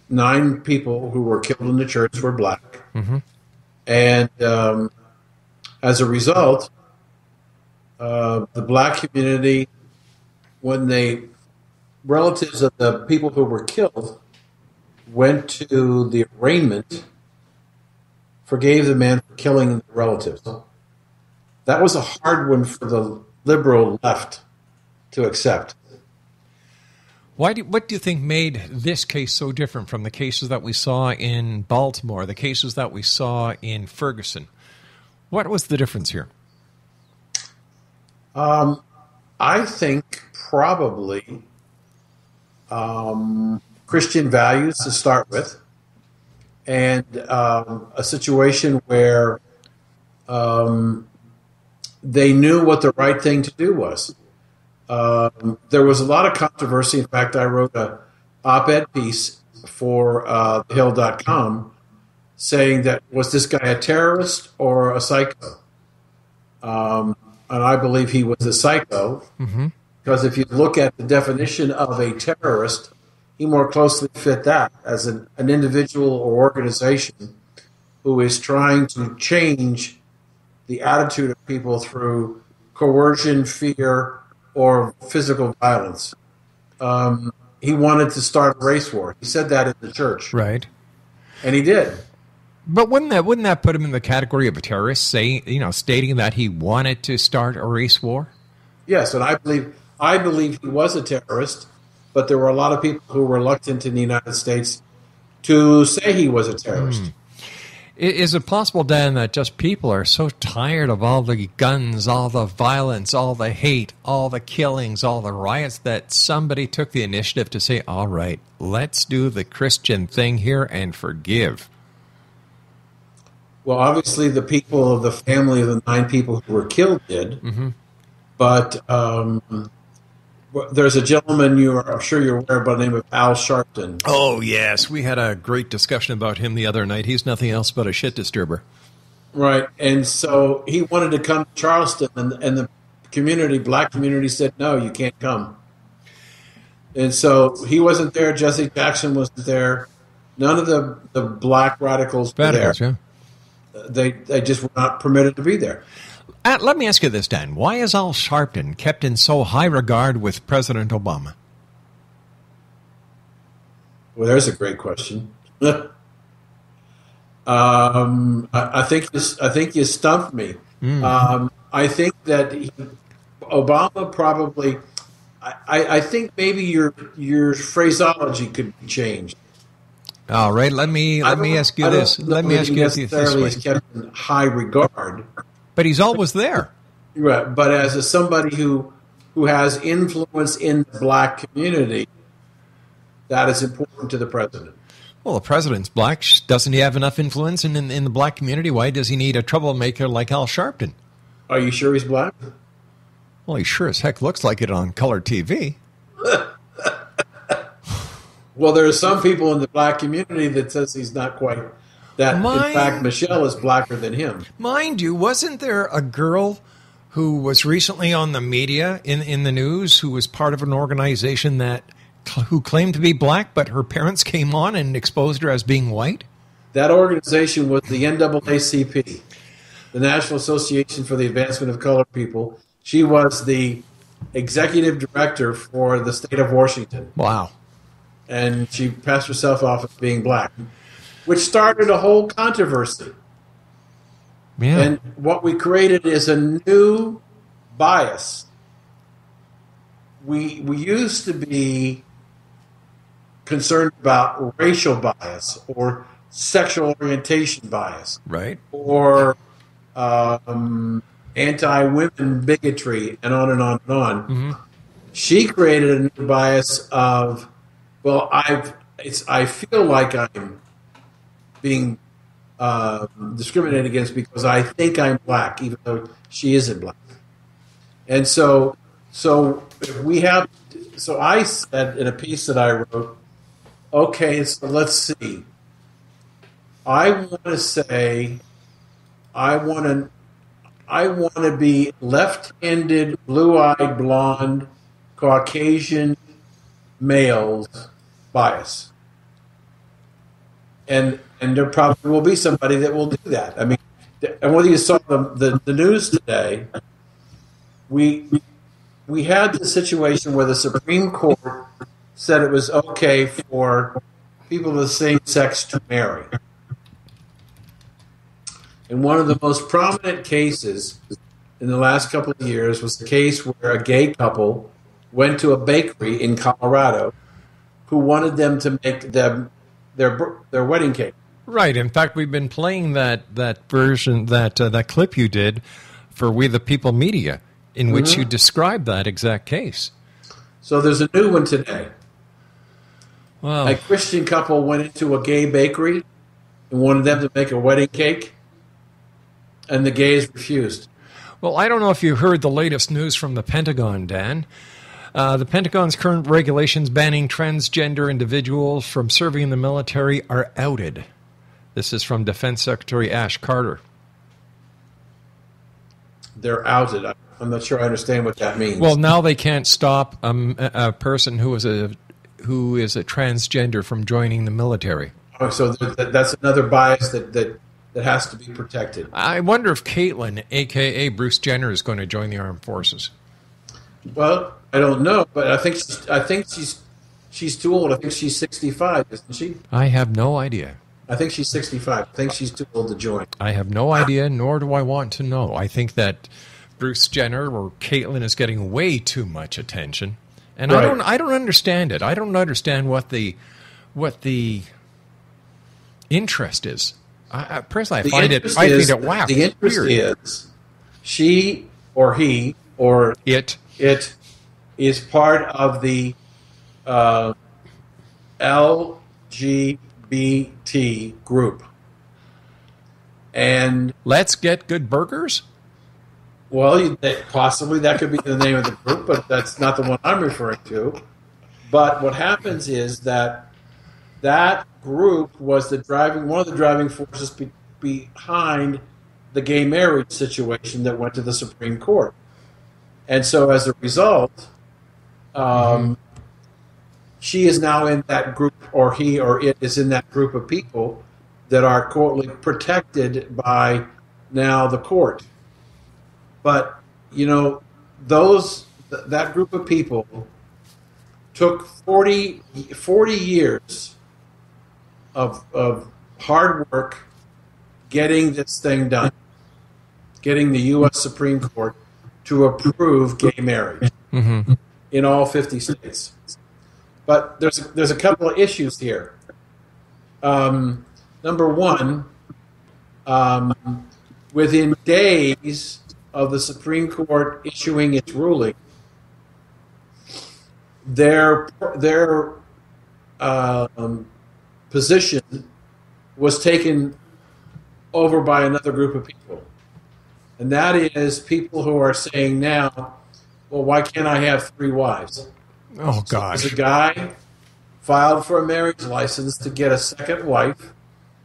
9 people who were killed in the church were black. Mm-hmm. And as a result, the black community, when relatives of the people who were killed went to the arraignment, forgave the man for killing the relatives. That was a hard one for the liberal left to accept. What do you think made this case so different from the cases that we saw in Baltimore, the cases that we saw in Ferguson? What was the difference here? I think probably Christian values to start with, and a situation where they knew what the right thing to do was. There was a lot of controversy. In fact, I wrote an op-ed piece for thehill.com saying that, was this guy a terrorist or a psycho? And I believe he was a psycho, because if you look at the definition of a terrorist, he more closely fit that as an individual or organization who is trying to change the attitude of people through coercion, fear, or physical violence. He wanted to start a race war. He said that in the church. Right. And he did. But wouldn't that put him in the category of a terrorist, stating that he wanted to start a race war? Yes, and I believe he was a terrorist, but there were a lot of people who were reluctant in the United States to say he was a terrorist. Is it possible, Dan, that just people are so tired of all the guns, all the violence, all the hate, all the killings, all the riots, that somebody took the initiative to say, all right, let's do the Christian thing here and forgive? Well, obviously the people of the family of the 9 people who were killed did, but there's a gentleman I'm sure you're aware by the name of Al Sharpton. Oh, yes. We had a great discussion about him the other night. He's nothing else but a shit disturber. Right. And so he wanted to come to Charleston, and the black community said, no, you can't come. And so he wasn't there. Jesse Jackson wasn't there. None of the black radicals were there. Yeah. They just were not permitted to be there. Let me ask you this, Dan. Why is Al Sharpton kept in so high regard with President Obama? Well, there's a great question. I think you stumped me. I think that Obama probably. I think maybe your phraseology could be changed. All right. Let me ask you this. Let me ask you this way. He's kept in high regard. But he's always there. Right. But as somebody who has influence in the black community, that is important to the president. Well, the president's black. Doesn't he have enough influence in the black community? Why does he need a troublemaker like Al Sharpton? Are you sure he's black? Well, he sure as heck looks like it on color TV. Well, there are some people in the black community that says he's not quite that. In fact, Michelle is blacker than him. Mind you, wasn't there a girl who was recently on the media in the news who was part of an organization who claimed to be black, but her parents came on and exposed her as being white? That organization was the NAACP, the National Association for the Advancement of Colored People. She was the executive director for the state of Washington. Wow. And she passed herself off as being black, which started a whole controversy. Yeah. And what we created is a new bias. We used to be concerned about racial bias or sexual orientation bias. Right. Or anti-women bigotry, and on and on and on. Mm-hmm. She created a new bias of, well, I feel like I'm being discriminated against because I think I'm black, even though she isn't black. And so I said in a piece that I wrote, okay, so let's see. I want to say, I want to be left-handed, blue-eyed, blonde, Caucasian males bias. and there probably will be somebody that will do that. I mean, and whether you saw the news today, we had the situation where the Supreme Court said it was okay for people of the same sex to marry. And one of the most prominent cases in the last couple of years was the case where a gay couple went to a bakery in Colorado who wanted them to make them their wedding cake. Right. In fact, we've been playing that version, that clip you did for We the People Media, in which you described that exact case. So there's a new one today. Wow. A Christian couple went into a gay bakery and wanted them to make a wedding cake, and the gays refused. Well, I don't know if you heard the latest news from the Pentagon, Dan. The Pentagon's current regulations banning transgender individuals from serving in the military are outed. This is from Defense Secretary Ash Carter. They're outed. I'm not sure I understand what that means. Well, now they can't stop a person who is a transgender from joining the military. Oh, so that's another bias that has to be protected. I wonder if Caitlyn, a.k.a. Bruce Jenner, is going to join the armed forces. Well, I don't know, but I think she's too old. I think she's 65, isn't she? I have no idea. I think she's 65. I think she's too old to join. I have no idea, nor do I want to know. I think that Bruce Jenner or Caitlyn is getting way too much attention, and right. I don't understand it. I don't understand what the interest is. Personally, I find it wow. The interest is she or he or it is part of the LGBT group. And let's get good burgers? Well, possibly that could be the name of the group, but that's not the one I'm referring to. But what happens is that group was one of the driving forces behind the gay marriage situation that went to the Supreme Court. And so as a result, she is now in that group, or he or it is in that group of people that are, quote, protected by now the court. But, that group of people took 40 years of hard work getting this thing done, getting the U.S. Supreme Court to approve gay marriage in all 50 states. But there's a couple of issues here. Number one, within days of the Supreme Court issuing its ruling, their position was taken over by another group of people. And that is people who are saying now, well, why can't I have 3 wives? Oh, gosh. So there's a guy filed for a marriage license to get a second wife,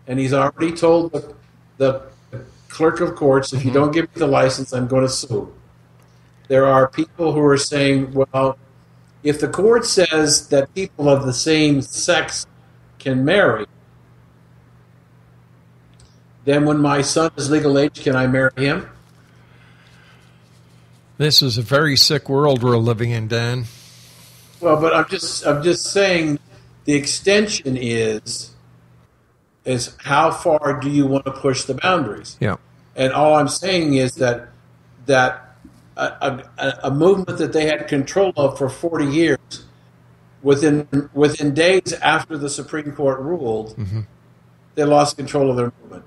and he's already told the clerk of courts, if you don't give me the license, I'm going to sue. There are people who are saying, well, if the court says that people of the same sex can marry, then when my son is legal age, can I marry him? This is a very sick world we're living in, Dan. Well, but I'm just saying the extension is how far do you want to push the boundaries? Yeah. And all I'm saying is that a movement that they had control of for 40 years, within days after the Supreme Court ruled, they lost control of their movement.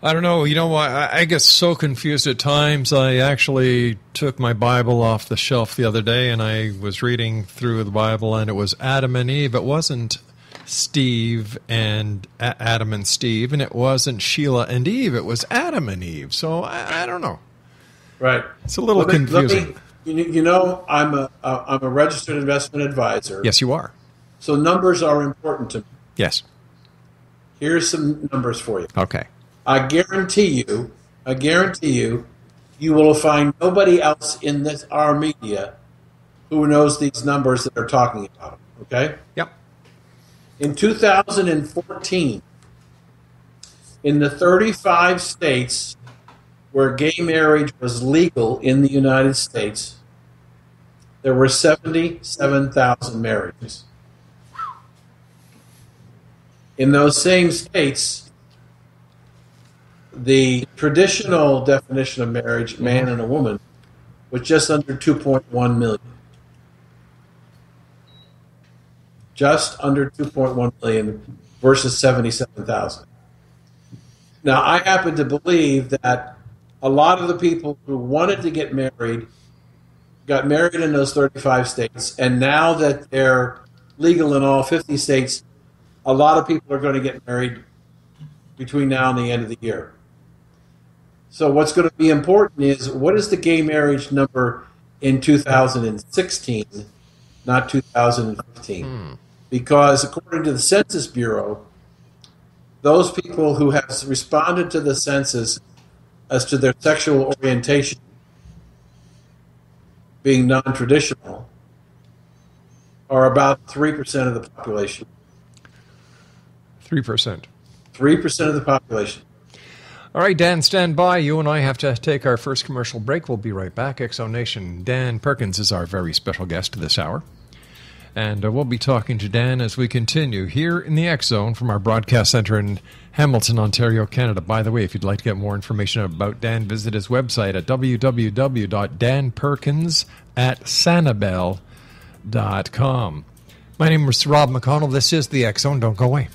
I don't know. I get so confused at times. I actually took my Bible off the shelf the other day, and I was reading through the Bible, and it was Adam and Eve. It wasn't Steve and Adam and Steve, and it wasn't Sheila and Eve. It was Adam and Eve. So I don't know. Right. It's a little confusing. I'm a registered investment advisor. Yes, you are. So numbers are important to me. Yes. Here's some numbers for you. Okay. I guarantee you, you will find nobody else in our media who knows these numbers that they're talking about. Okay? Yep. In 2014, in the 35 states where gay marriage was legal in the United States, there were 77,000 marriages. In those same states, the traditional definition of marriage, man and a woman, was just under 2.1 million. Just under 2.1 million versus 77,000. Now, I happen to believe that a lot of the people who wanted to get married got married in those 35 states, and now that they're legal in all 50 states, a lot of people are going to get married between now and the end of the year. So what's going to be important is, what is the gay marriage number in 2016, not 2015? Because according to the Census Bureau, those people who have responded to the census as to their sexual orientation being non-traditional are about 3% of the population. 3%. 3% of the population. All right, Dan, stand by. You and I have to take our first commercial break. We'll be right back. Exonation. Dan Perkins is our very special guest this hour. And we'll be talking to Dan as we continue here in the X Zone from our broadcast center in Hamilton, Ontario, Canada. By the way, if you'd like to get more information about Dan, visit his website at www.danperkins@sanibel.com. My name is Rob McConnell. This is the X Zone. Don't go away.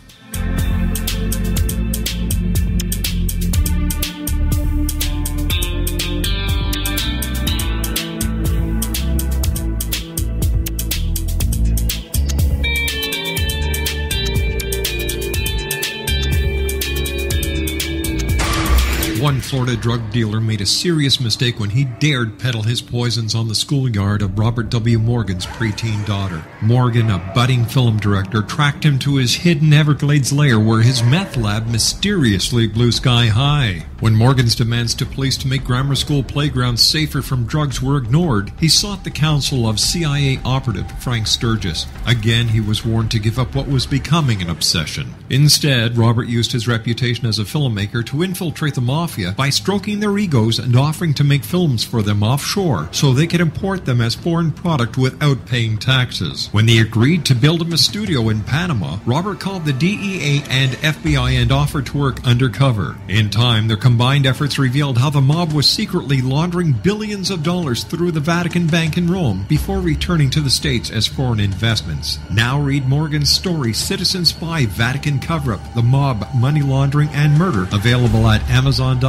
One Florida drug dealer made a serious mistake when he dared peddle his poisons on the schoolyard of Robert W. Morgan's preteen daughter. Morgan, a budding film director, tracked him to his hidden Everglades lair where his meth lab mysteriously blew sky high. When Morgan's demands to police to make grammar school playgrounds safer from drugs were ignored, he sought the counsel of CIA operative Frank Sturgis. Again, he was warned to give up what was becoming an obsession. Instead, Robert used his reputation as a filmmaker to infiltrate the mafia by stroking their egos and offering to make films for them offshore so they could import them as foreign product without paying taxes. When they agreed to build him a studio in Panama, Robert called the DEA and FBI and offered to work undercover. In time, their combined efforts revealed how the mob was secretly laundering billions of dollars through the Vatican Bank in Rome before returning to the States as foreign investments. Now read Morgan's story, Citizen Spy, Vatican Cover-Up, The Mob, Money Laundering, and Murder, available at Amazon.com,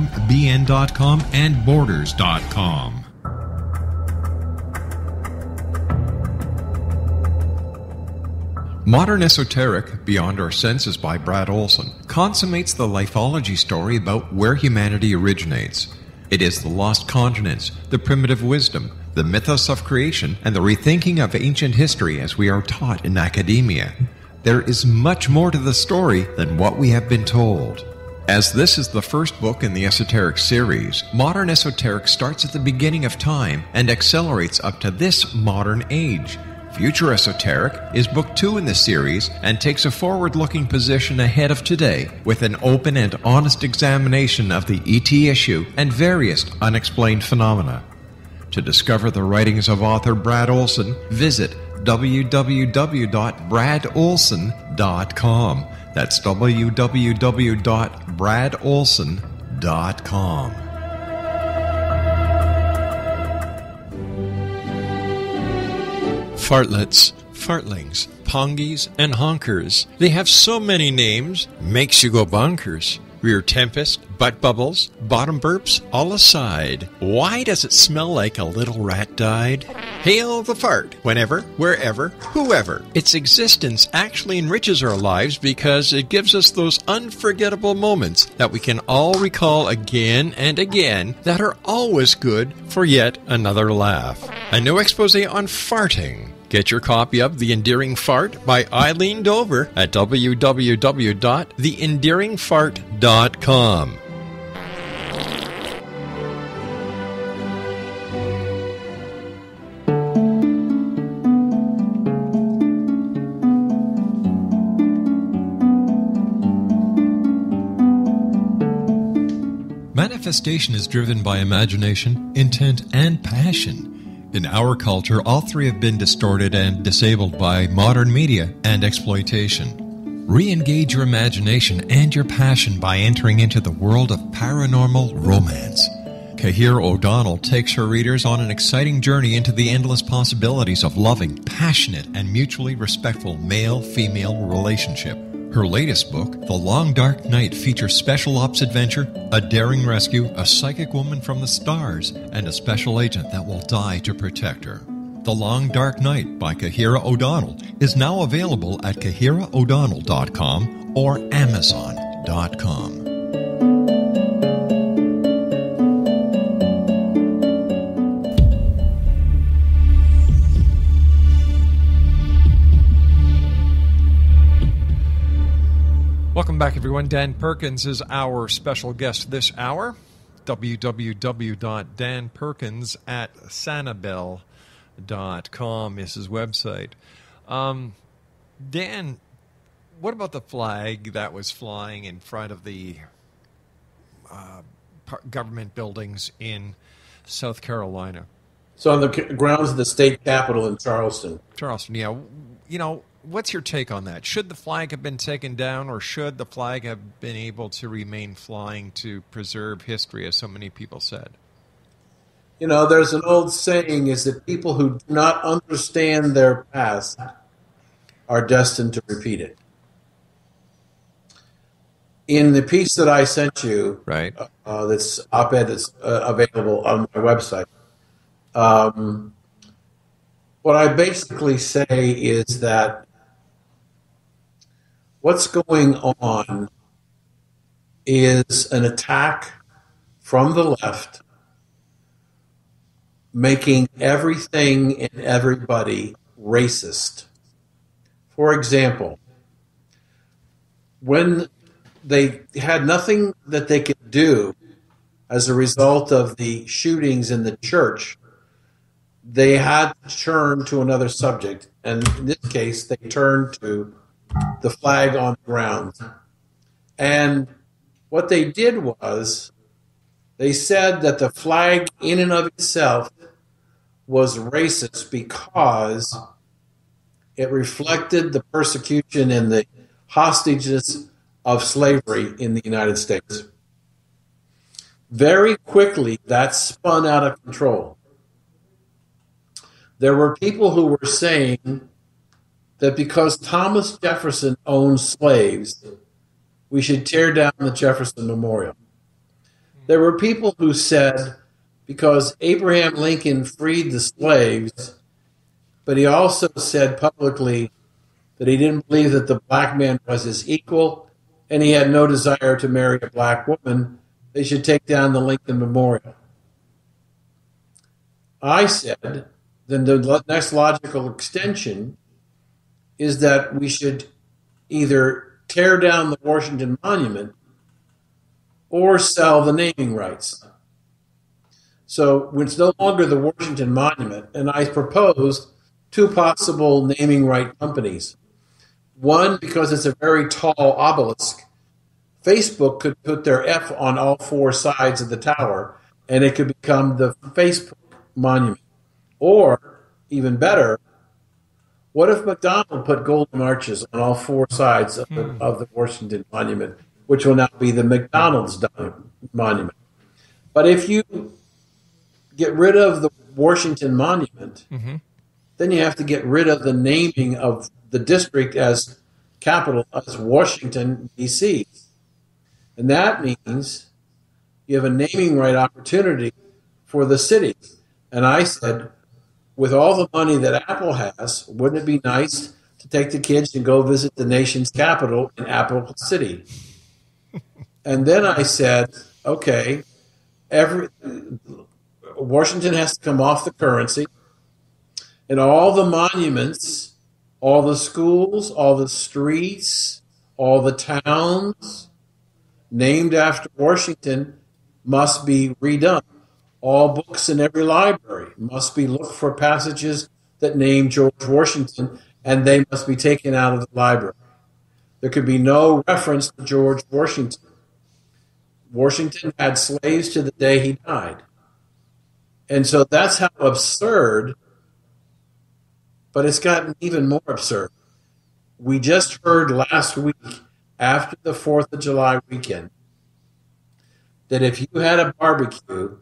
BN.com, and Borders.com. Modern Esoteric, Beyond Our Senses by Brad Olson, consummates the lifology story about where humanity originates. It is the lost continents, the primitive wisdom, the mythos of creation, and the rethinking of ancient history as we are taught in academia. There is much more to the story than what we have been told. As this is the first book in the Esoteric series, Modern Esoteric starts at the beginning of time and accelerates up to this modern age. Future Esoteric is book 2 in the series and takes a forward-looking position ahead of today with an open and honest examination of the ET issue and various unexplained phenomena. To discover the writings of author Brad Olson, visit www.bradolson.com. That's www.bradolson.com. Fartlets, fartlings, pongies, and honkers. They have so many names, makes you go bonkers. Rear tempest, butt bubbles, bottom burps, all aside. Why does it smell like a little rat died? Hail the fart, whenever, wherever, whoever. Its existence actually enriches our lives because it gives us those unforgettable moments that we can all recall again and again that are always good for yet another laugh. A new expose on farting. Get your copy of The Endearing Fart by Eileen Dover at www.theendearingfart.com. Manifestation is driven by imagination, intent, and passion. In our culture, all three have been distorted and disabled by modern media and exploitation. Re-engage your imagination and your passion by entering into the world of paranormal romance. Kahir O'Donnell takes her readers on an exciting journey into the endless possibilities of loving, passionate, and mutually respectful male-female relationship. Her latest book, The Long Dark Night, features special ops adventure, a daring rescue, a psychic woman from the stars, and a special agent that will die to protect her. The Long Dark Night by Kahira O'Donnell is now available at kahiraodonnell.com or amazon.com. Welcome back, everyone. Dan Perkins is our special guest this hour. www.danperkins@sanibel.com is his website. Dan, what about the flag that was flying in front of the government buildings in South Carolina? So on the grounds of the state capitol in Charleston. Charleston, yeah. You know, what's your take on that? Should the flag have been taken down, or should the flag have been able to remain flying to preserve history, as so many people said? You know, there's an old saying is that people who do not understand their past are destined to repeat it. In the piece that I sent you, right, this op-ed that's available on my website, what I basically say is that what's going on is an attack from the left making everything and everybody racist. For example, when they had nothing that they could do as a result of the shootings in the church, they had to turn to another subject. And in this case, they turned to the flag on the ground. And what they did was they said that the flag in and of itself was racist because it reflected the persecution and the hostages of slavery in the United States. Very quickly, that spun out of control. There were people who were saying that because Thomas Jefferson owned slaves, we should tear down the Jefferson Memorial. There were people who said because Abraham Lincoln freed the slaves, but he also said publicly that he didn't believe that the black man was his equal and he had no desire to marry a black woman, they should take down the Lincoln Memorial. I said, then the next logical extension is that we should either tear down the Washington Monument or sell the naming rights. So it's no longer the Washington Monument, and I proposed two possible naming right companies. One, because it's a very tall obelisk, Facebook could put their F on all four sides of the tower, and it could become the Facebook Monument. Or, even better, what if McDonald put golden arches on all four sides of the Washington Monument, which will now be the McDonald's Monument? But if you get rid of the Washington Monument, then you have to get rid of the naming of the district as capital, as Washington, D.C. And that means you have a naming right opportunity for the city. And I said, with all the money that Apple has, wouldn't it be nice to take the kids and go visit the nation's capital in Apple City? And then I said, okay, Washington has to come off the currency, and all the monuments, all the schools, all the streets, all the towns named after Washington must be redone. All books in every library must be looked for passages that name George Washington, and they must be taken out of the library. There could be no reference to George Washington. Washington had slaves to the day he died. And so that's how absurd, but it's gotten even more absurd. We just heard last week, after the 4th of July weekend, that if you had a barbecue,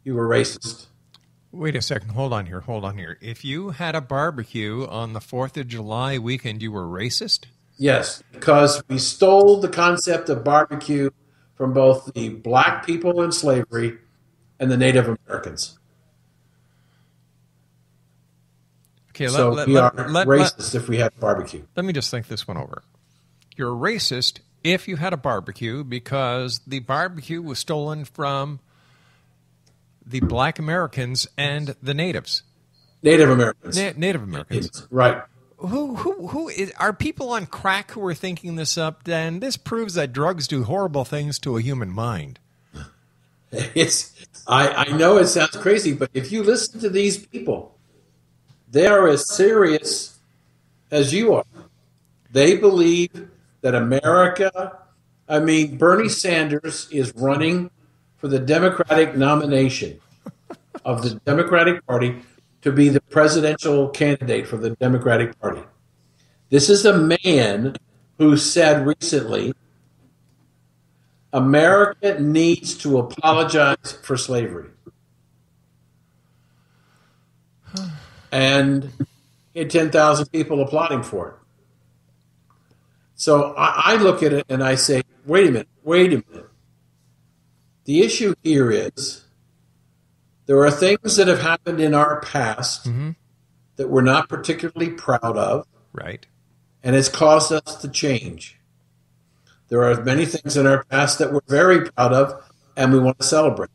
you were racist. Wait a second. Hold on here. If you had a barbecue on the 4th of July weekend, you were racist? Yes, because we stole the concept of barbecue from both the black people in slavery and the Native Americans. Okay, so we are racist if we had barbecue. Let me just think this one over. You're a racist if you had a barbecue because the barbecue was stolen from the black Americans and the natives. Native Americans. Native Americans. Right. Are people on crack who are thinking this up, Dan? This proves that drugs do horrible things to a human mind. I know it sounds crazy, but if you listen to these people, they are as serious as you are. They believe that America, Bernie Sanders is running for the Democratic nomination of the Democratic Party to be the presidential candidate for the Democratic Party. This is a man who said recently, America needs to apologize for slavery. And he had 10,000 people applauding for it. So I look at it and I say, wait a minute. The issue here is there are things that have happened in our past that we're not particularly proud of. Right. And it's caused us to change. There are many things in our past that we're very proud of and we want to celebrate.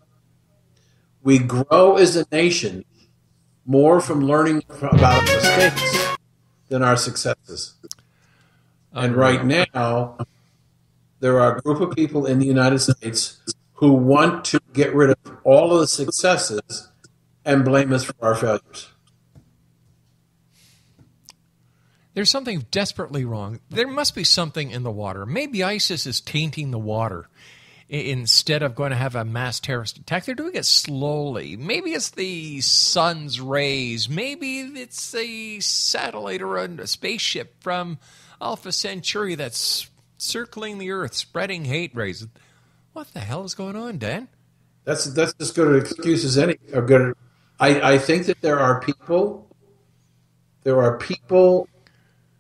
We grow as a nation more from learning about our mistakes than our successes. And right now, there are a group of people in the United States who want to get rid of all of the successes and blame us for our failures. There's something desperately wrong. There must be something in the water. Maybe ISIS is tainting the water. Instead of going to have a mass terrorist attack, they're doing it slowly. Maybe it's the sun's rays. Maybe it's a satellite or a spaceship from Alpha Centauri that's circling the Earth, spreading hate rays. What the hell is going on, Dan? That's as good an excuse as any. I think that there are people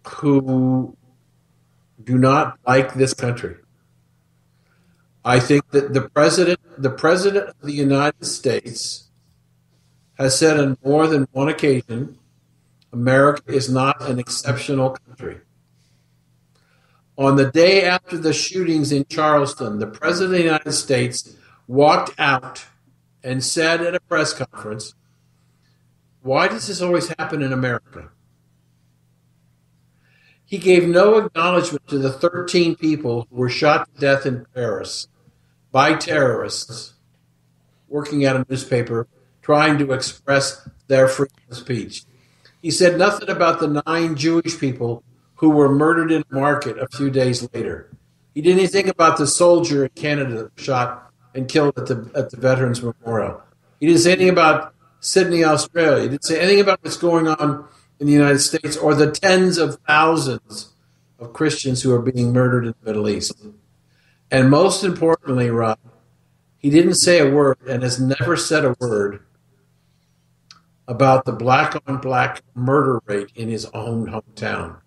who do not like this country. I think that the president of the United States has said on more than one occasion, America is not an exceptional country. On the day after the shootings in Charleston, the president of the United States walked out and said at a press conference, "Why does this always happen in America?" He gave no acknowledgement to the 13 people who were shot to death in Paris by terrorists working at a newspaper trying to express their freedom of speech. He said nothing about the 9 Jewish people who were murdered in a market a few days later. He didn't even think about the soldier in Canada that was shot and killed at the Veterans Memorial. He didn't say anything about Sydney, Australia. He didn't say anything about what's going on in the United States or the tens of thousands of Christians who are being murdered in the Middle East. And most importantly, Rob, he didn't say a word and has never said a word about the black-on-black murder rate in his own hometown.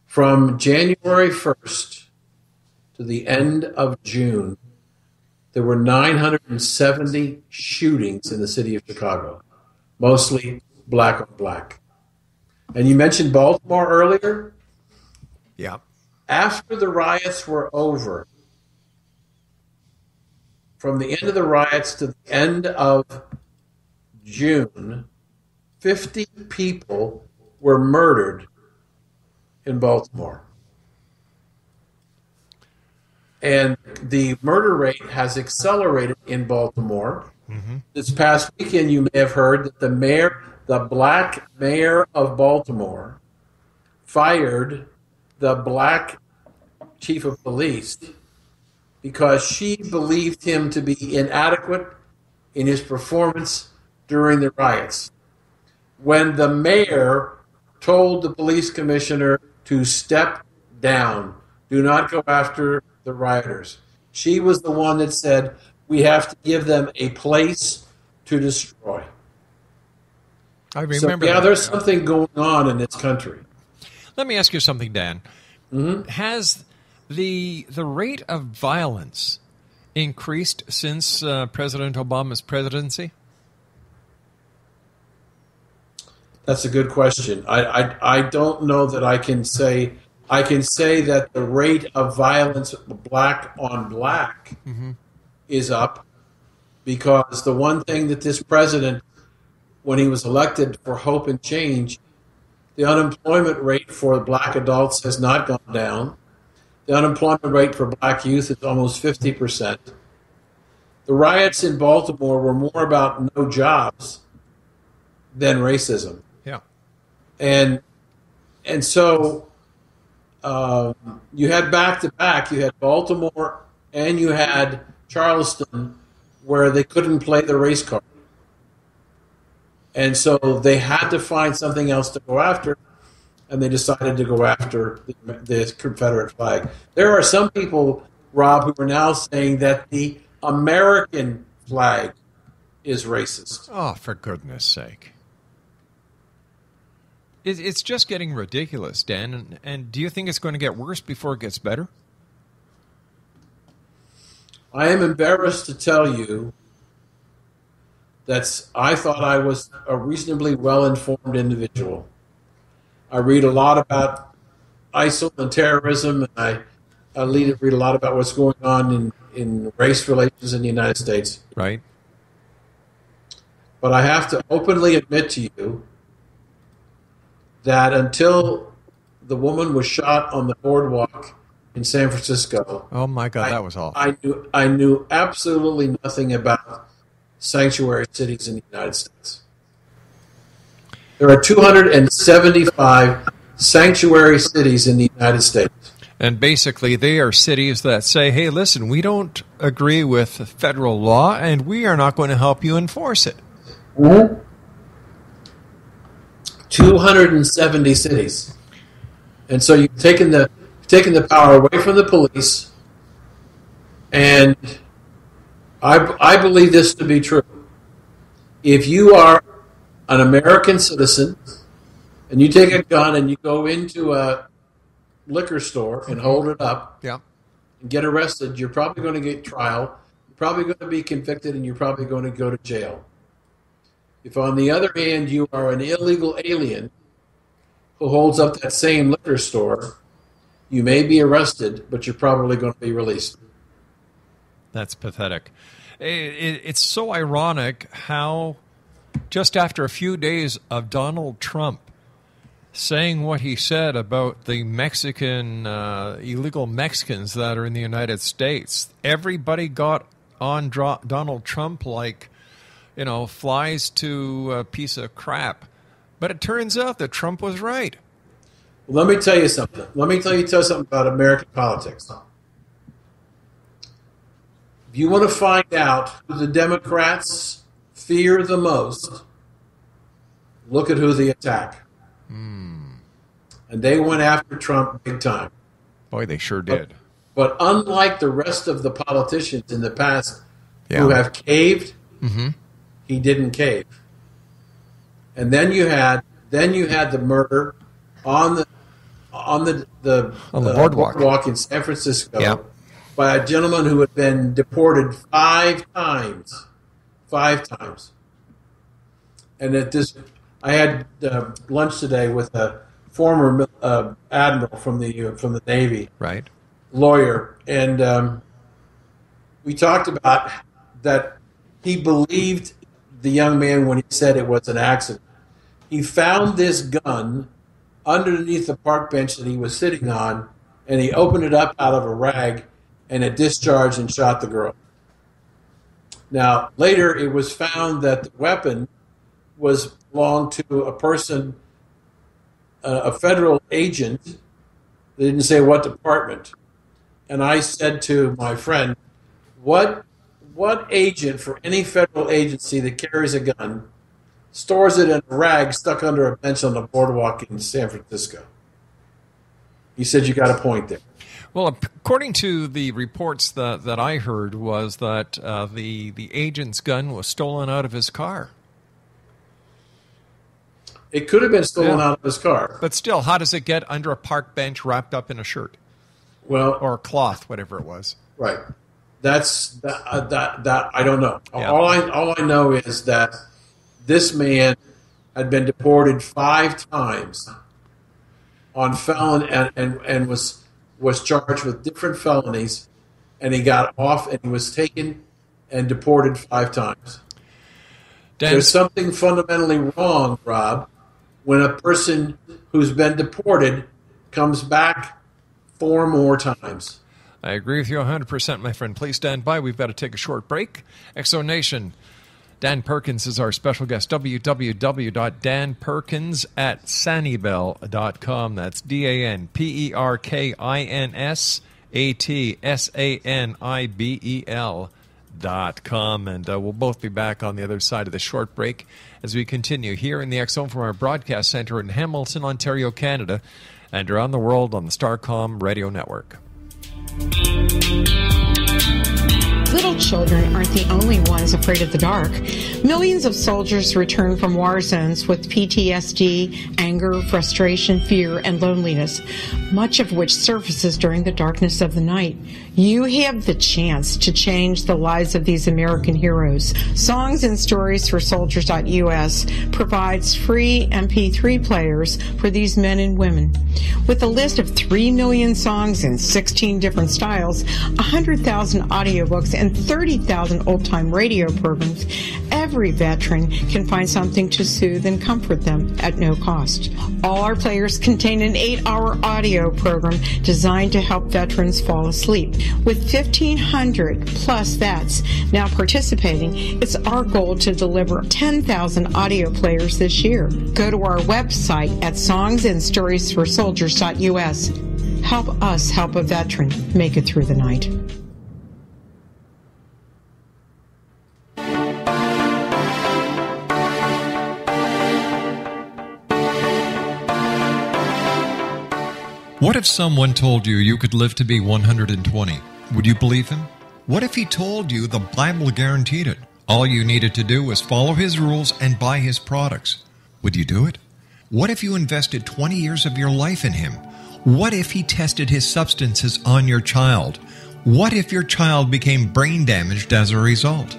From January 1st to the end of June, there were 970 shootings in the city of Chicago, mostly black-on-black. And you mentioned Baltimore earlier? Yeah. After the riots were over, from the end of the riots to the end of June, 50 people were murdered in Baltimore. And the murder rate has accelerated in Baltimore. Mm-hmm. This past weekend, you may have heard that the black mayor of Baltimore, fired the black chief of police because she believed him to be inadequate in his performance during the riots. When the mayor told the police commissioner to step down, do not go after the rioters, she was the one that said, we have to give them a place to destroy. I remember yeah, that. there's something going on in this country. Let me ask you something, Dan. Mm-hmm. Has the rate of violence increased since President Obama's presidency? That's a good question. I don't know that I can say. I can say that the rate of violence, black on black, is up, because the one thing that this president, when he was elected for hope and change, the unemployment rate for black adults has not gone down. The unemployment rate for black youth is almost 50%. The riots in Baltimore were more about no jobs than racism. Yeah. And so you had back-to-back. You had Baltimore and you had Charleston, where they couldn't play the race card. And so they had to find something else to go after, and they decided to go after the Confederate flag. There are some people, Rob, who are now saying that the American flag is racist. Oh, for goodness sake. It's just getting ridiculous, Dan. And do you think it's going to get worse before it gets better? I am embarrassed to tell you that I thought I was a reasonably well-informed individual. I read a lot about ISIL and terrorism, and I read a lot about what's going on in race relations in the United States. Right. But I have to openly admit to you that until the woman was shot on the boardwalk in San Francisco, oh my God, that was awful. I knew absolutely nothing about sanctuary cities in the United States. There are 275 sanctuary cities in the United States. And basically, they are cities that say, hey, listen, we don't agree with federal law, and we are not going to help you enforce it. Mm-hmm. 270 cities. And so you've taken the power away from the police, and I believe this to be true. If you are an American citizen and you take a gun and you go into a liquor store and hold it up, yeah, and get arrested, you're probably going to get trial, you're probably going to be convicted, and you're probably going to go to jail. If, on the other hand, you are an illegal alien who holds up that same liquor store, you may be arrested, but you're probably going to be released. That's pathetic. It's so ironic how just after a few days of Donald Trump saying what he said about the Mexican, illegal Mexicans that are in the United States, everybody got on Donald Trump like, flies to a piece of crap. But it turns out that Trump was right. Well, let me tell you something. Let me tell you something about American politics. If you want to find out who the Democrats fear the most, look at who they attack. And they went after Trump big time. Boy, they sure did. But unlike the rest of the politicians in the past who have caved, he didn't cave. And then you had the murder on the boardwalk in San Francisco by a gentleman who had been deported 5 times. 5 times. And I had lunch today with a former admiral from the Navy, right, lawyer, and we talked about that. He believed the young man when he said it was an accident. He found this gun underneath the park bench that he was sitting on, and he opened it up out of a rag, and it discharged and shot the girl. Now, later it was found that the weapon belonged to a person, a federal agent. They didn't say what department, And I said to my friend, what agent for any federal agency that carries a gun stores it in a rag stuck under a bench on the boardwalk in San Francisco? He said, you got a point there. Well, according to the reports that I heard, was that the agent's gun was stolen out of his car. It could have been stolen out of his car. But still, how does it get under a park bench wrapped up in a shirt? Well, or a cloth, whatever it was. Right. That I don't know. Yeah. All I know is that this man had been deported 5 times on felon and was charged with different felonies, and he got off and he was taken and deported 5 times. There's something fundamentally wrong, Rob, when a person who's been deported comes back 4 more times. I agree with you 100%, my friend. Please stand by. We've got to take a short break. Exo Nation, Dan Perkins is our special guest. www.danperkins@sanibel.com. That's DanPerkinsAtSanibel.com. And we'll both be back on the other side of the short break as we continue here in the X Zone from our broadcast center in Hamilton, Ontario, Canada, and around the world on the Starcom Radio Network. Little children aren't the only ones afraid of the dark. Millions of soldiers return from war zones with PTSD, anger, frustration, fear, and loneliness, much of which surfaces during the darkness of the night. You have the chance to change the lives of these American heroes. Songs and Stories for Soldiers.us provides free MP3 players for these men and women. With a list of 3 million songs in 16 different styles, 100,000 audiobooks, and 30,000 old-time radio programs, every veteran can find something to soothe and comfort them at no cost. All our players contain an 8-hour audio program designed to help veterans fall asleep. With 1,500 plus vets now participating, it's our goal to deliver 10,000 audio players this year. Go to our website at songsandstoriesforsoldiers.us. Help us help a veteran make it through the night. What if someone told you you could live to be 120? Would you believe him? What if he told you the Bible guaranteed it? All you needed to do was follow his rules and buy his products. Would you do it? What if you invested 20 years of your life in him? What if he tested his substances on your child? What if your child became brain damaged as a result?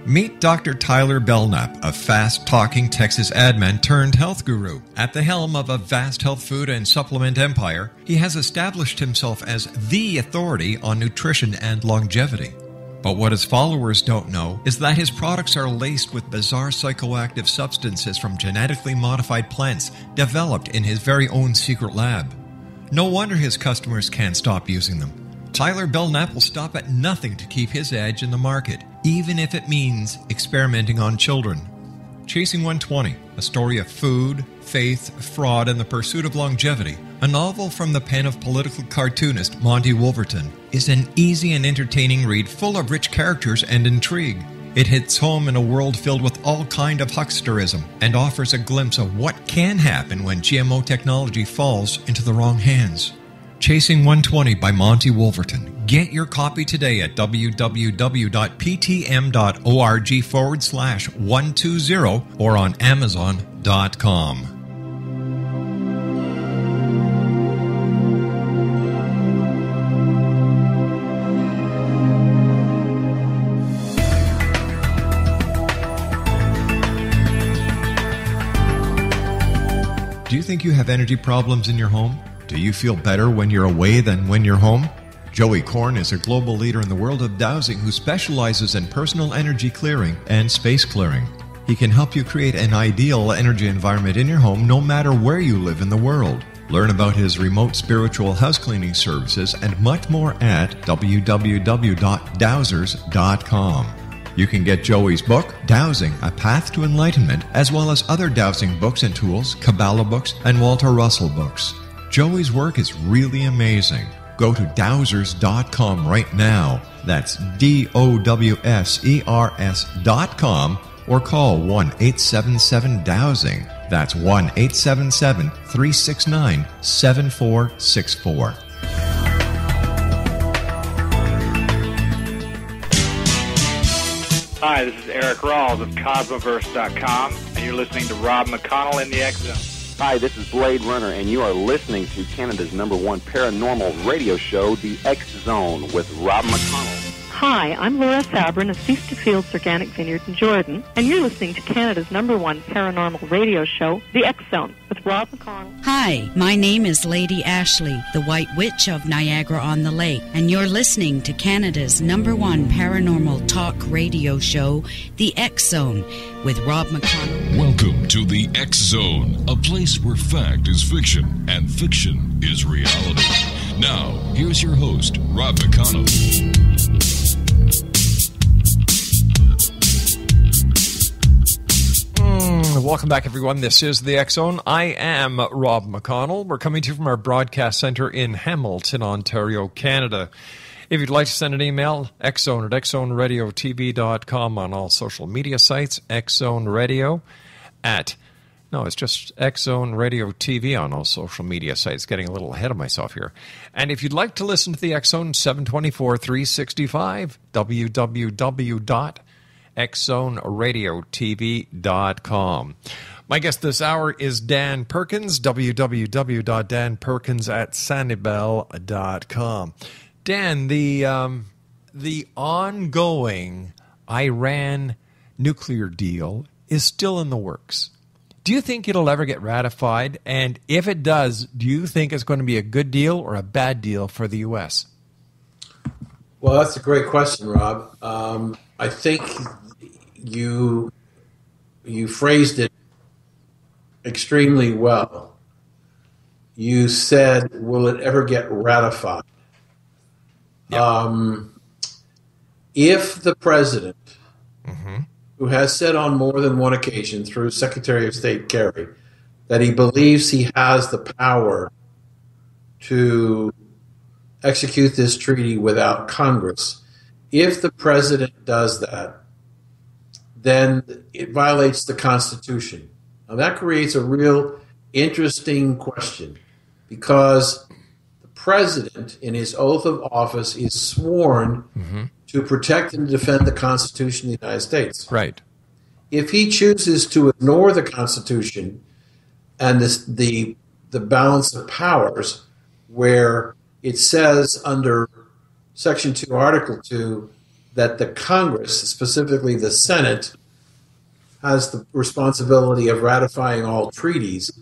Meet Dr. Tyler Belknap, a fast-talking Texas admin turned health guru. At the helm of a vast health food and supplement empire, he has established himself as the authority on nutrition and longevity. But what his followers don't know is that his products are laced with bizarre psychoactive substances from genetically modified plants developed in his very own secret lab. No wonder his customers can't stop using them. Tyler Belknap will stop at nothing to keep his edge in the market, even if it means experimenting on children. Chasing 120, a story of food, faith, fraud, and the pursuit of longevity, a novel from the pen of political cartoonist Monty Wolverton, is an easy and entertaining read full of rich characters and intrigue. It hits home in a world filled with all kind of hucksterism and offers a glimpse of what can happen when GMO technology falls into the wrong hands. Chasing 120 by Monty Wolverton. Get your copy today at www.ptm.org/120 or on Amazon.com. Do you think you have energy problems in your home? Do you feel better when you're away than when you're home? Joey Korn is a global leader in the world of dowsing who specializes in personal energy clearing and space clearing. He can help you create an ideal energy environment in your home no matter where you live in the world. Learn about his remote spiritual house cleaning services and much more at www.dowsers.com. You can get Joey's book, Dowsing, A Path to Enlightenment, as well as other dowsing books and tools, Kabbalah books, and Walter Russell books. Joey's work is really amazing. Go to dowsers.com right now. That's DOWSERS.com or call 1-877-DOWSING. That's 1-877-369-7464. Hi, this is Eric Rawls of Cosmoverse.com, and you're listening to Rob McConnell in the X Zone. Hi, this is Blade Runner, and you are listening to Canada's #1 paranormal radio show, The X Zone, with Rob McConnell. Hi, I'm Laura Sabrin of Feast to Fields Organic Vineyard in Jordan, and you're listening to Canada's #1 paranormal radio show, The X Zone, with Rob McConnell. Hi, my name is Lady Ashley, the White Witch of Niagara-on-the-Lake, and you're listening to Canada's #1 paranormal talk radio show, The X Zone, with Rob McConnell. Welcome to The X Zone, a place where fact is fiction and fiction is reality. Now, here's your host, Rob McConnell. Welcome back, everyone. This is the X Zone. I am Rob McConnell. We're coming to you from our broadcast center in Hamilton, Ontario, Canada. If you'd like to send an email, xzone at xzoneradiotv.com on all social media sites, xzoneradio at... No, it's just X-Zone Radio TV on all social media sites. Getting a little ahead of myself here. And if you'd like to listen to the X-Zone 724, 365, www.xzoneradiotv.com. My guest this hour is Dan Perkins, www.danperkins@sanibel.com. Dan, the ongoing Iran nuclear deal is still in the works. Do you think it'll ever get ratified? And if it does, do you think it's going to be a good deal or a bad deal for the U.S.? Well, that's a great question, Rob. I think you phrased it extremely well. You said, will it ever get ratified? Yep. If the president, who has said on more than one occasion through Secretary of State Kerry that he believes he has the power to execute this treaty without Congress, if the president does that, then it violates the Constitution. Now that creates a real interesting question, because the president in his oath of office is sworn to protect and defend the Constitution of the United States. Right. If he chooses to ignore the Constitution and the balance of powers, where it says under Section 2, Article 2, that the Congress, specifically the Senate, has the responsibility of ratifying all treaties,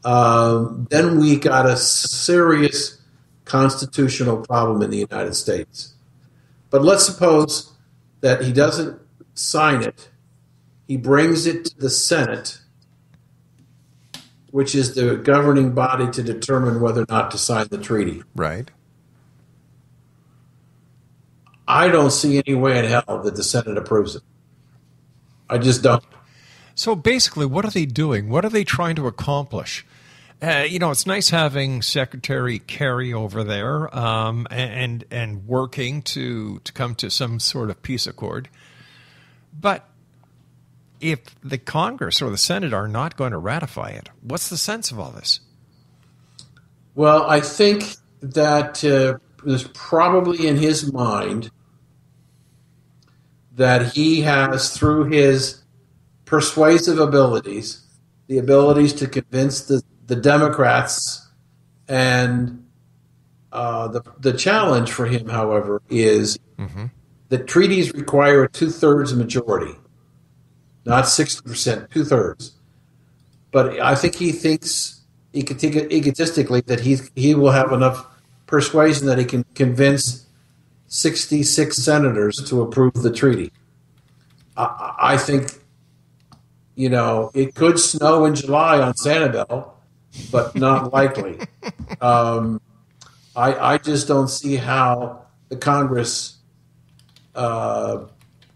then we got a serious constitutional problem in the United States. But let's suppose that he doesn't sign it. He brings it to the Senate, which is the governing body to determine whether or not to sign the treaty. Right. I don't see any way in hell that the Senate approves it. I just don't. So basically, what are they doing? What are they trying to accomplish? It's nice having Secretary Kerry over there and working to come to some sort of peace accord. But if the Congress or the Senate are not going to ratify it, what's the sense of all this? Well, I think that there's probably in his mind that he has, through his persuasive abilities, the abilities to convince the Democrats, and the challenge for him, however, is that treaties require a 2/3 majority, not 60%, 2/3. But I think he thinks egotistically that he will have enough persuasion that he can convince 66 senators to approve the treaty. I think, it could snow in July on Sanibel, but not likely. I just don't see how the Congress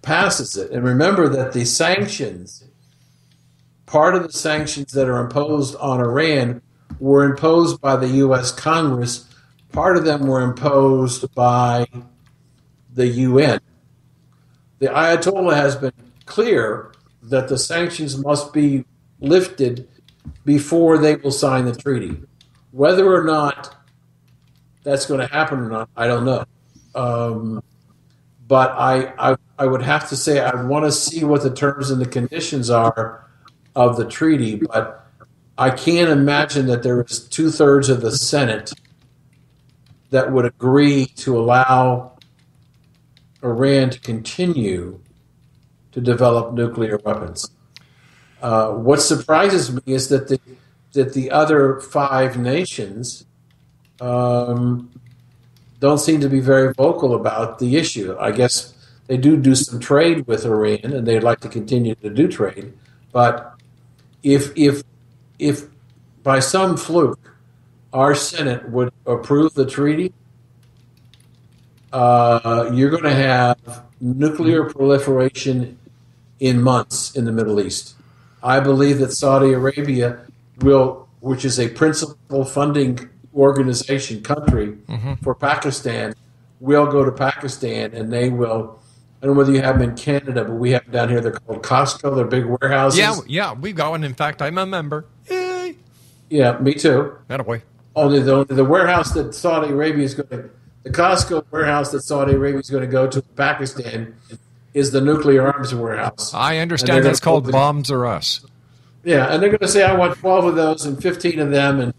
passes it. And remember that the sanctions, part of the sanctions that are imposed on Iran, were imposed by the U.S. Congress part of them were imposed by the UN. The Ayatollah has been clear that the sanctions must be lifted before they will sign the treaty. Whether or not that's going to happen or not, I don't know. But I would have to say I want to see what the terms and the conditions are of the treaty, but I can't imagine that there is 2/3 of the Senate that would agree to allow Iran to continue to develop nuclear weapons. What surprises me is that the other 5 nations don't seem to be very vocal about the issue. I guess they do some trade with Iran, and they'd like to continue to do trade. But if by some fluke our Senate would approve the treaty, you're going to have nuclear proliferation in months in the Middle East. I believe that Saudi Arabia will, which is a principal funding country for Pakistan, will go to Pakistan, and they will. I don't know whether you have them in Canada, but we have them down here. They're called Costco. They're big warehouses. Yeah, we've got one. In fact, I'm a member. Yay! Yeah, me too. Attaboy. Only the warehouse that Saudi Arabia is going to, the Costco warehouse that Saudi Arabia is going to go to in Pakistan is the nuclear arms warehouse. I understand that's called Bombs R Us. Yeah, and they're going to say, I want 12 of those and 15 of them,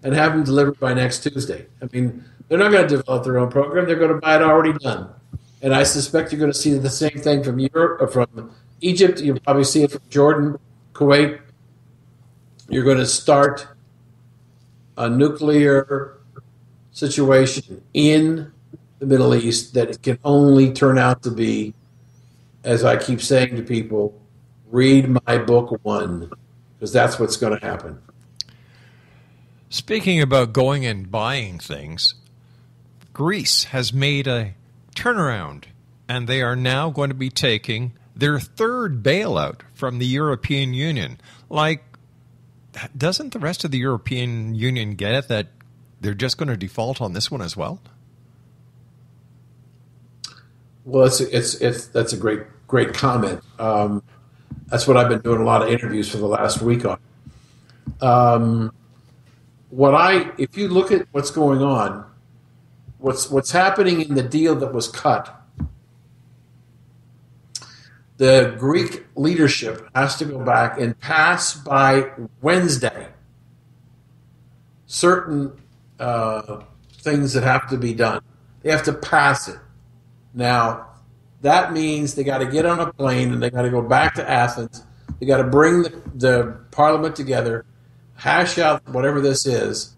and have them delivered by next Tuesday. I mean, they're not going to develop their own program. They're going to buy it already done. And I suspect you're going to see the same thing from Europe, or from Egypt. You'll probably see it from Jordan, Kuwait. You're going to start a nuclear situation in the Middle East that can only turn out to be, as I keep saying to people, read my book 1, because that's what's going to happen. Speaking about going and buying things, Greece has made a turnaround, and they are now going to be taking their 3rd bailout from the European Union. Like, doesn't the rest of the European Union get it that they're just going to default on this one as well? Well, that's a great comment. That's what I've been doing a lot of interviews for the last week on. If you look at what's going on, what's happening in the deal that was cut, the Greek leadership has to go back and pass by Wednesday certain things that have to be done. They have to pass it. Now, that means they got to get on a plane and they got to go back to Athens. They got to bring the parliament together, hash out whatever this is,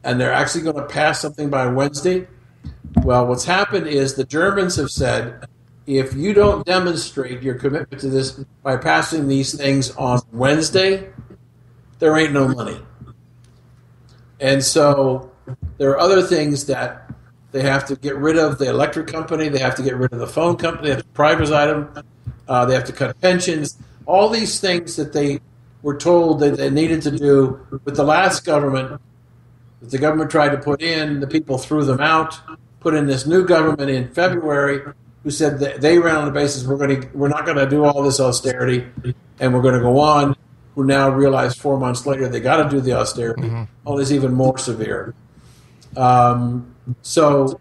and they're actually going to pass something by Wednesday. Well, what's happened is the Germans have said, if you don't demonstrate your commitment to this by passing these things on Wednesday, there ain't no money. And so there are other things that they have to get rid of. The electric company, they have to get rid of the phone company, they have to privatize them, they have to cut pensions. All these things that they were told that they needed to do with the last government, that the government tried to put in, the people threw them out, put in this new government in February, who said that they ran on the basis we're not going to do all this austerity and we're going to go on, who now realize 4 months later they got to do the austerity. Only it's even more severe. So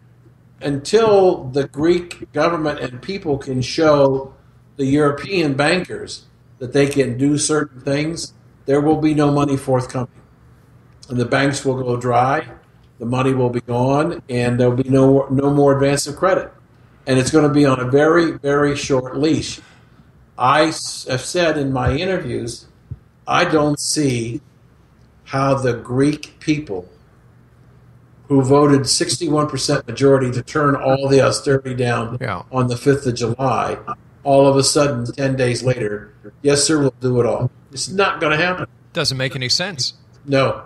until the Greek government and people can show the European bankers that they can do certain things, there will be no money forthcoming. And the banks will go dry, the money will be gone, and there will be no more advance of credit. And it's going to be on a very, very short leash. I have said in my interviews, I don't see how the Greek people, who voted 61% majority to turn all the austerity down on the 5th of July, all of a sudden, 10 days later, yes, sir, we'll do it all. It's not going to happen. Doesn't make any sense. No.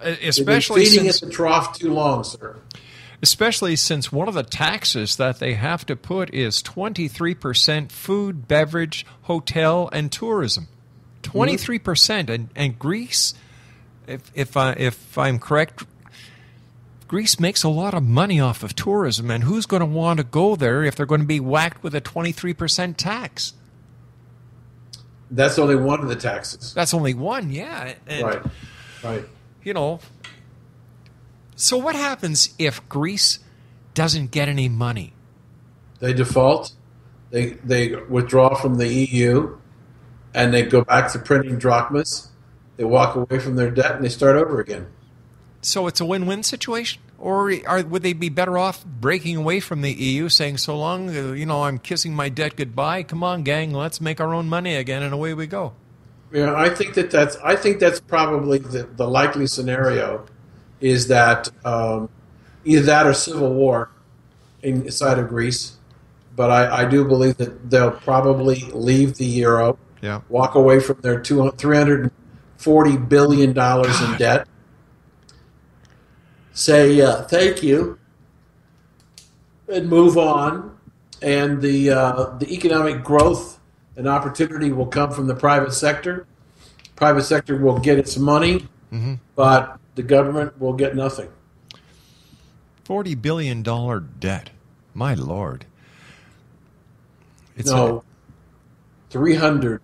Especially They've been feeding at the trough too long, sir. Especially since one of the taxes that they have to put is 23% food, beverage, hotel, and tourism. 23%. And Greece, if I'm correct, Greece makes a lot of money off of tourism, and who's going to want to go there if they're going to be whacked with a 23% tax? That's only one of the taxes. That's only one, yeah. And, right. You know, so what happens if Greece doesn't get any money? They default. They withdraw from the EU, and they go back to printing drachmas. They walk away from their debt, and they start over again. So it's a win-win situation? Or would they be better off breaking away from the EU, saying, so long, I'm kissing my debt goodbye. Come on, gang, let's make our own money again, and away we go. Yeah, I think that's probably the likely scenario, is that either that or civil war inside of Greece. But I do believe that they'll probably leave the euro, walk away from their $340 billion in debt, say thank you, and move on. And the economic growth and opportunity will come from the private sector. Private sector will get its money, but the government will get nothing. $40 billion debt. My Lord. It's $340 billion.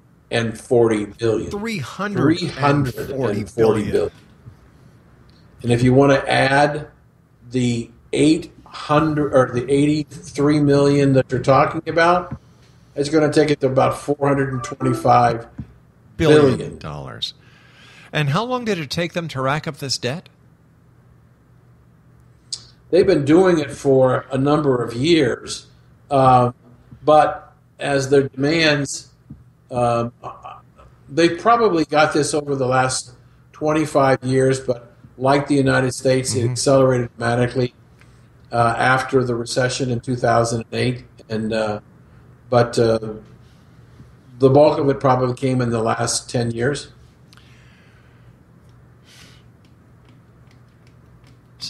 $340 billion. And if you want to add the 800 or the 83 million that you're talking about, it's going to take it to about $425 billion. And how long did it take them to rack up this debt? They've been doing it for a number of years, but as their demands, they probably got this over the last 25 years, but like the United States, it accelerated dramatically after the recession in 2008, but the bulk of it probably came in the last 10 years.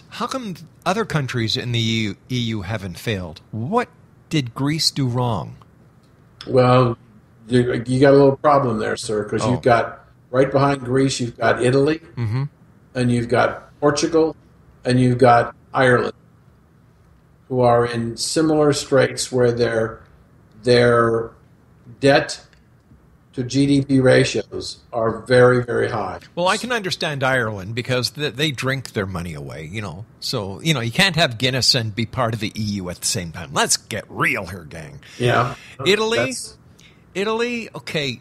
How come other countries in the EU haven't failed? What did Greece do wrong? Well, you got a little problem there, sir, because you've got, right behind Greece, you've got Italy, and you've got Portugal, and you've got Ireland, who are in similar straits where their debt to GDP ratios are very, very high. Well, I can understand Ireland because they drink their money away, So, you can't have Guinness and be part of the EU at the same time. Let's get real here, gang. Yeah. Italy, okay,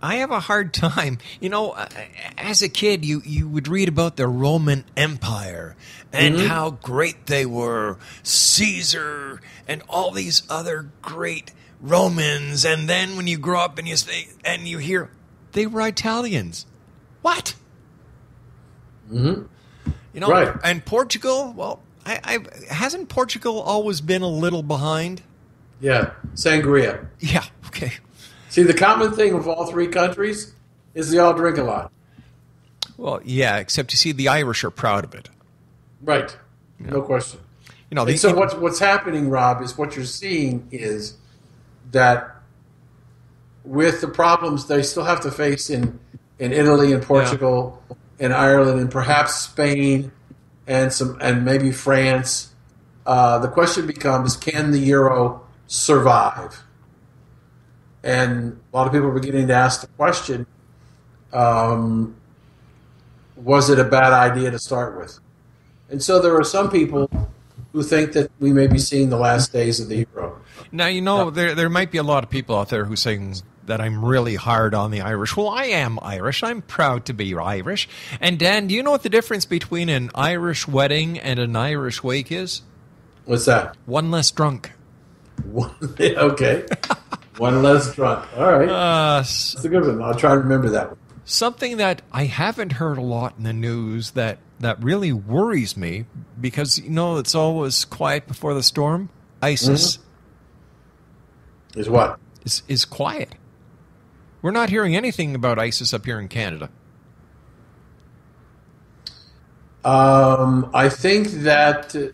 I have a hard time. As a kid, you would read about the Roman Empire and how great they were, Caesar and all these other great Romans, and then when you grow up and you hear they were Italians. What? Right. And Portugal, well, hasn't Portugal always been a little behind? Yeah, sangria. Yeah, okay. See, the common thing with all three countries is they all drink a lot. Well, yeah, except you see the Irish are proud of it. Right, no question. And so what's happening, Rob, is what you're seeing is that with the problems they still have to face in Italy and Portugal and Ireland and perhaps Spain and maybe France, the question becomes, can the euro survive? And a lot of people are beginning to ask the question, was it a bad idea to start with? And so there are some people who think that we may be seeing the last days of the euro. Now, there might be a lot of people out there who saying that I'm really hard on the Irish. Well, I am Irish. I'm proud to be Irish. And Dan, do you know what the difference between an Irish wedding and an Irish wake is? What's that? One less drunk. Okay. One less drunk. All right. That's a good one. I'll try to remember that one. Something that I haven't heard a lot in the news that really worries me, because, it's always quiet before the storm. ISIS. Is what? Is quiet. We're not hearing anything about ISIS up here in Canada. I think that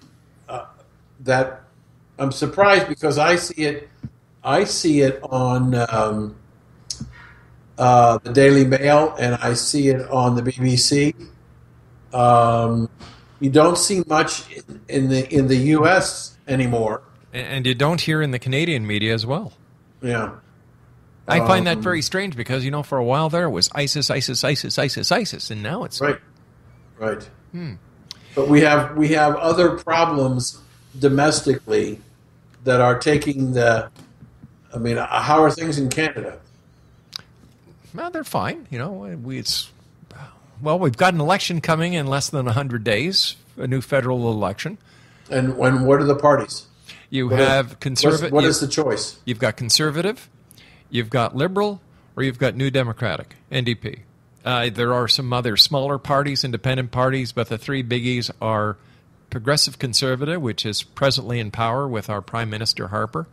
I'm surprised because I see it on the Daily Mail and I see it on the BBC. You don't see much in the U.S. anymore. And you don't hear in the Canadian media as well. Yeah. I find that very strange because, for a while there it was ISIS, ISIS, ISIS, ISIS, ISIS, and now it's... Right. But we have other problems domestically that are taking the... how are things in Canada? Well, they're fine. We've got an election coming in less than 100 days, a new federal election. And what are the parties? You have conservative. What is the choice? You've got conservative, you've got liberal, or you've got New Democratic, NDP. There are some other smaller parties, independent parties, but the three biggies are Progressive Conservative, which is presently in power with our Prime Minister Harper.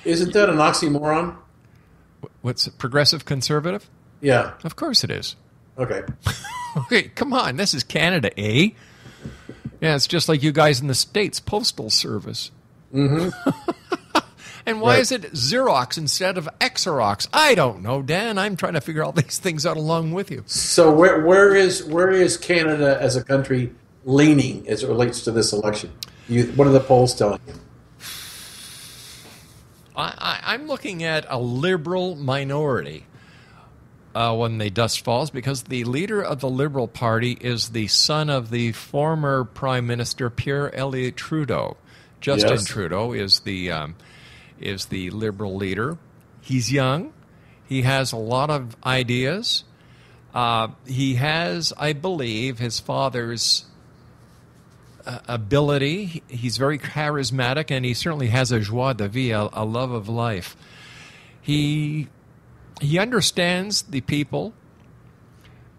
Isn't that an oxymoron? What's Progressive Conservative? Yeah. Of course it is. Okay. Okay, come on. This is Canada, eh? Yeah, it's just like you guys in the States, Postal Service. Mm-hmm. And why is it Xerox instead of Xerox? I don't know, Dan. I'm trying to figure all these things out along with you. So where is Canada as a country leaning as it relates to this election? What are the polls telling you? I'm looking at a liberal minority when the dust falls, because the leader of the Liberal Party is the son of the former Prime Minister Pierre Elliott Trudeau. Justin Trudeau is the Liberal leader. He's young. He has a lot of ideas. He has, I believe, his father's ability. He's very charismatic, and he certainly has a joie de vivre, a love of life. He understands the people,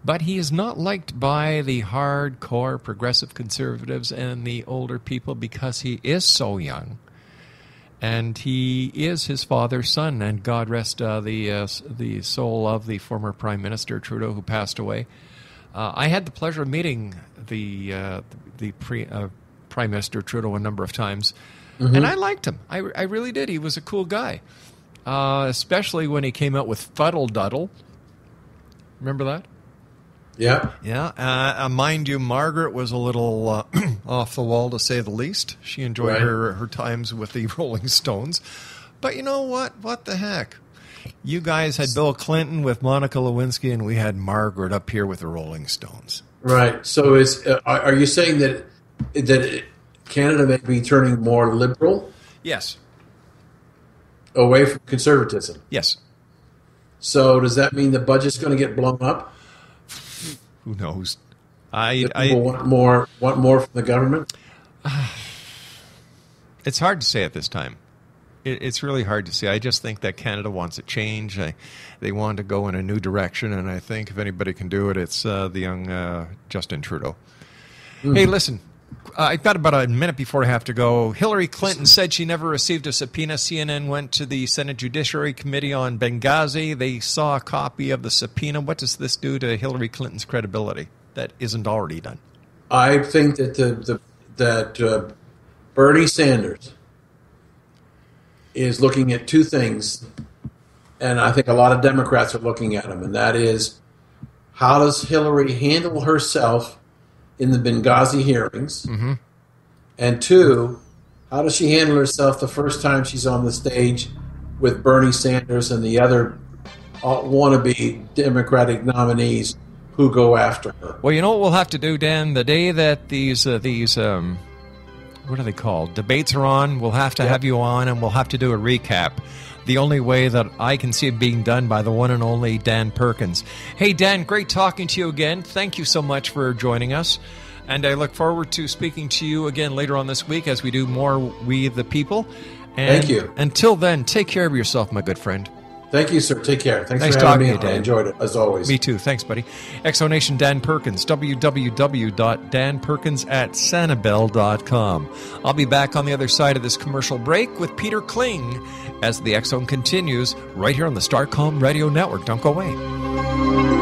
but he is not liked by the hardcore progressive conservatives and the older people because he is so young. And he is his father's son, and God rest the soul of the former Prime Minister Trudeau, who passed away. I had the pleasure of meeting the Prime Minister Trudeau a number of times, and I liked him. I really did. He was a cool guy, especially when he came out with Fuddle Duddle. Remember that? Yeah. Yeah. Mind you, Margaret was a little off the wall, to say the least. She enjoyed her times with the Rolling Stones. But you know what? What the heck? You guys had Bill Clinton with Monica Lewinsky, and we had Margaret up here with the Rolling Stones. Right. So are you saying that Canada may be turning more liberal? Yes. Away from conservatism? Yes. So does that mean the budget's going to get blown up? Who knows? People want more from the government? It's hard to say at this time. It's really hard to say. I just think that Canada wants a change. They want to go in a new direction, and I think if anybody can do it, it's the young Justin Trudeau. Hey, listen, I've got about a minute before I have to go. Hillary Clinton said she never received a subpoena. CNN went to the Senate Judiciary Committee on Benghazi. They saw a copy of the subpoena. What does this do to Hillary Clinton's credibility that isn't already done? I think that Bernie Sanders is looking at two things, and I think a lot of Democrats are looking at them, and that is, how does Hillary handle herself in the Benghazi hearings? Mm-hmm. And two, how does she handle herself the first time she's on the stage with Bernie Sanders and the other wannabe Democratic nominees who go after her? Well, you know what we'll have to do, Dan? The day that these what are they called? Debates are on. We'll have to have you on, and we'll have to do a recap. The only way that I can see it being done by the one and only Dan Perkins. Hey, Dan, great talking to you again. Thank you so much for joining us. And I look forward to speaking to you again later on this week as we do more We the People. And thank you. Until then, take care of yourself, my good friend. Thank you, sir. Take care. Thanks for talking having me to you, Dan. I enjoyed it, as always. Me too. Thanks, buddy. Exonation Dan Perkins, www.danperkins@sanibel.com. I'll be back on the other side of this commercial break with Peter Kling as the X Zone continues right here on the Starcom Radio Network. Don't go away.